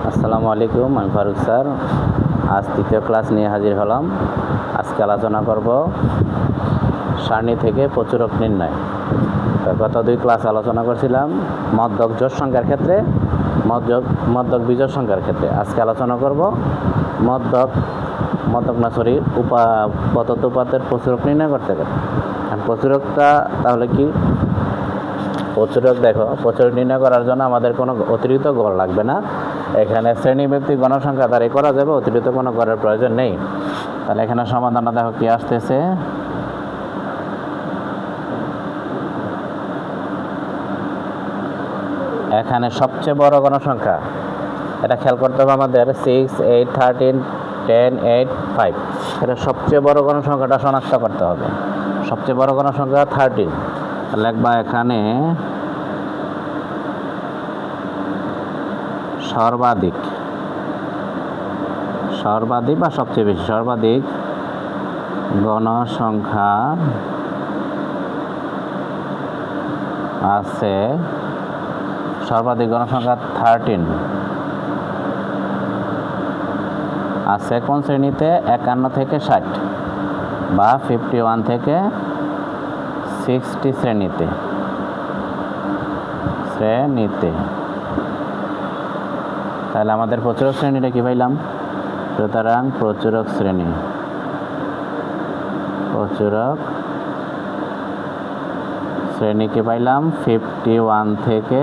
আসসালামু আলাইকুম, আমি ফারুক স্যার। আজ তৃতীয় ক্লাস নিয়ে হাজির হলাম। আজকে আলোচনা করব সারণী থেকে প্রচুরক নির্ণয়। গত দুই ক্লাস আলোচনা করছিলাম মধ্যক জোড় সংখ্যার ক্ষেত্রে, মধ্যক বিজোড় সংখ্যার ক্ষেত্রে। আজকে আলোচনা করব প্রদত্ত উপাত্তের প্রচুরক নির্ণয় করতে পারে। প্রচুরকটা তাহলে কি? প্রচুরক প্রচুরক নির্ণয় করার জন্য আমাদের কোনো অতিরিক্ত গড় লাগবে না। এখানে শ্রেণীব্যাপ্তিক গণসংখ্যা দ্বারাই করা যাবে, অতিরিক্ত কোনো গড়ের প্রয়োজন নেই। তাহলে এখানে সমাধানটা কি আসতেছে। এখানে সবচেয়ে বড় গণসংখ্যা, এটা খেয়াল করতে হবে আমাদের 6, 8, 13, 10, 8, 5। এটা সবচেয়ে বড় গণসংখ্যাটা শনাক্ত করতে হবে। সবচেয়ে বড় গণসংখ্যা 13 লিখবা। এখানে সর্বাধিক বা সবচেয়ে বেশি সর্বাধিক গণসংখ্যা আছে, সর্বাধিক গণসংখ্যা 13 আছে কোন শ্রেণীতে? 51 থেকে 60 বা 51 থেকে 60 শ্রেণীতে। তাহলে আমাদের প্রচুরক শ্রেণীটা কি পাইলাম? সুতরাং প্রচুরক শ্রেণী কি পাইলাম? 51 থেকে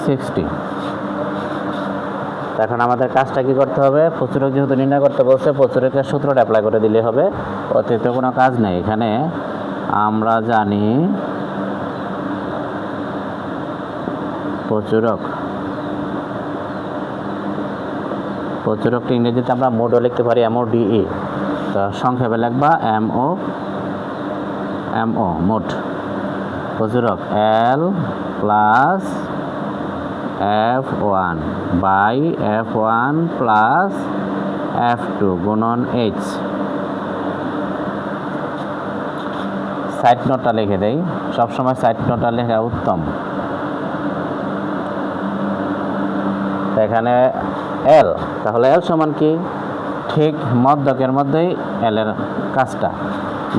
60। এখন আমাদের কাজটা কি করতে হবে? প্রচুরক যেহেতু নির্ণয় করতে বলছে, প্রচুরকের সূত্রটা অ্যাপ্লাই করে দিলে হবে, অতিরিক্ত কোনো কাজ নেই। এখানে আমরা জানি প্রচুরকটি ইংরেজিতে আমরা মোডও লিখতে পারি, MODE। তো সংক্ষেপে লিখবা MO মোড। প্রচুরক L plus F1 by F1 plus F2 গুণন H। সাইড নোটটা লিখে দেই, সবসময় সাইড নোটটা লেখা উত্তম। এখানে L, তাহলে L সমান কি? ঠিক মধ্যকের মধ্যেই L এর কাজটা।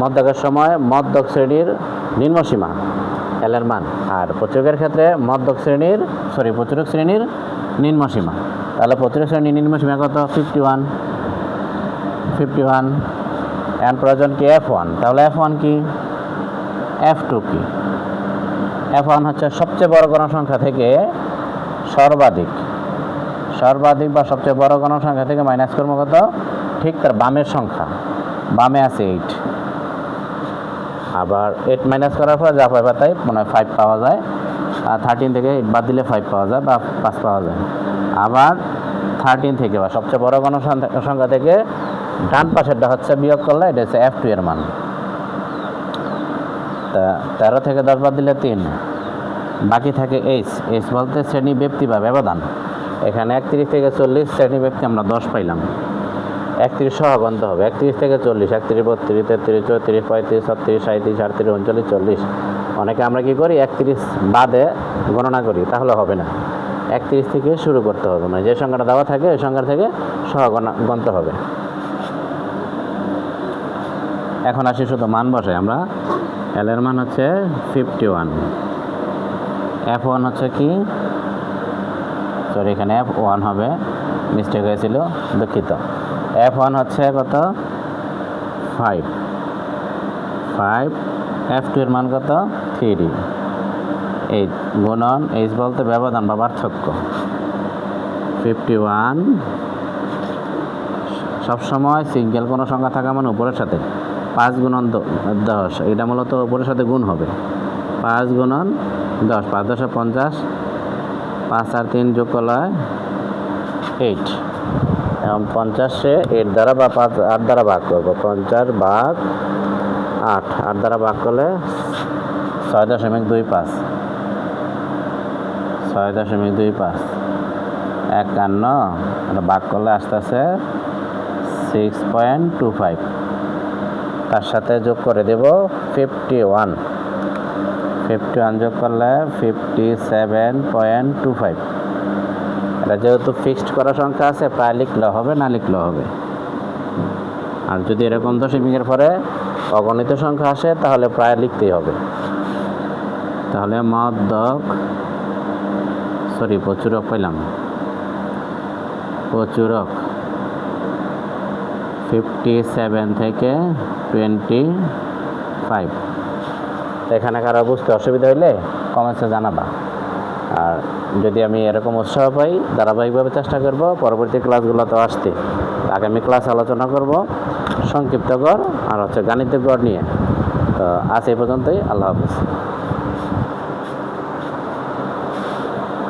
মধ্যকের সময় মধ্যক শ্রেণীর নিম্নসীমা L এর মান, আর প্রচুরকের ক্ষেত্রে প্রচুরক শ্রেণীর নিম্নসীমা। তাহলে প্রচুরক শ্রেণীর নিম্নসীমা কত? 51। এর প্রয়োজন কি? F1। তাহলে F1 কি? F2 কি? F1 হচ্ছে সবচেয়ে বড় গণসংখ্যা থেকে সর্বাধিক বা সবচেয়ে বড় গণসংখ্যা থেকে মাইনাস করবো কত? ঠিক তার বামের সংখ্যা, বামে আছে 8। আবার 8 মাইনাস করার পর যা পাইবা তাই, মানে 5 পাওয়া যায়। আর 13 থেকে 8 বাদ দিলে 5 পাওয়া যায় বা 5 পাওয়া যায়। আবার 13 থেকে বা সবচেয়ে বড় গণসংখ্যা থেকে ডান পাশেরটা হচ্ছে বিয়োগ করলে এটা হচ্ছে F2 এর মান। তা 13 থেকে 10 বাদ দিলে 3, বাকি থাকে H বলতে শ্রেণী ব্যক্তি বা ব্যবধান। এখানে 31 থেকে 40 শ্রেণী ব্যক্তি আমরা 10 পাইলাম। 31 সহ গণতে হবে। 31 থেকে 40, 31, 32, 33, 34, 35, 36, 37, 38, 39, 40। অনেকে আমরা কি করি? 31 বাদে গণনা করি, তাহলে হবে না। 31 থেকে শুরু করতে হবে, মানে যে সংখ্যাটা দেওয়া থাকে ওই সংখ্যা থেকে সহ গণতে হবে। এখন আসি শুধু মান বসাই আমরা। L এর মান হচ্ছে 51। F1 হচ্ছে কি? এখানে F1 হবে, মিস্টেক হয়েছিল, দুঃখিত। F1 হচ্ছে কত? 5। F2 এর মান কত? 3। 8 গুণন H বলতে ব্যবধান বা পার্থক্য। 51 সবসময় সিঙ্গেল কোনো সংখ্যা থাকা মানে উপরের সাথে 5 গুণন 10, এটা মূলত উপরের সাথে গুণ হবে। 5 গুণন 10, 5 10 50, 5 আর 3 যোগ করলে 8। এবং 50-এ 8 দ্বারা বা 8 দ্বারা ভাগ করবো। 50 ভাগ 8 দ্বারা ভাগ করলে 6.25। 51 এটা ভাগ করলে আস্তে আস্তে 6.25। তার সাথে যোগ করে দেব 51। 51 যোগ করলে 57.25। এটা যেহেতু ফিক্সড করা সংখ্যা আছে, প্রায় লিখলেও হবে, না লিখলেও হবে। আর যদি এরকম দশমিকের পরে অগণিত সংখ্যা আসে তাহলে প্রায় লিখতেই হবে। তাহলে প্রচুরক পেলাম, প্রচুরক 57 থেকে 25। এখানে কারো বুঝতে অসুবিধা হইলে কমেন্টসে জানাবা। আর যদি আমি এরকম উৎসাহ পাই, ধারাবাহিকভাবে চেষ্টা করব পরবর্তী ক্লাসগুলোতে আসতে। আগামী ক্লাস আলোচনা করব সংক্ষিপ্ত গড় আর গাণিতিক গড় নিয়ে। তো আজ এই পর্যন্তই। আল্লাহ হাফেজ।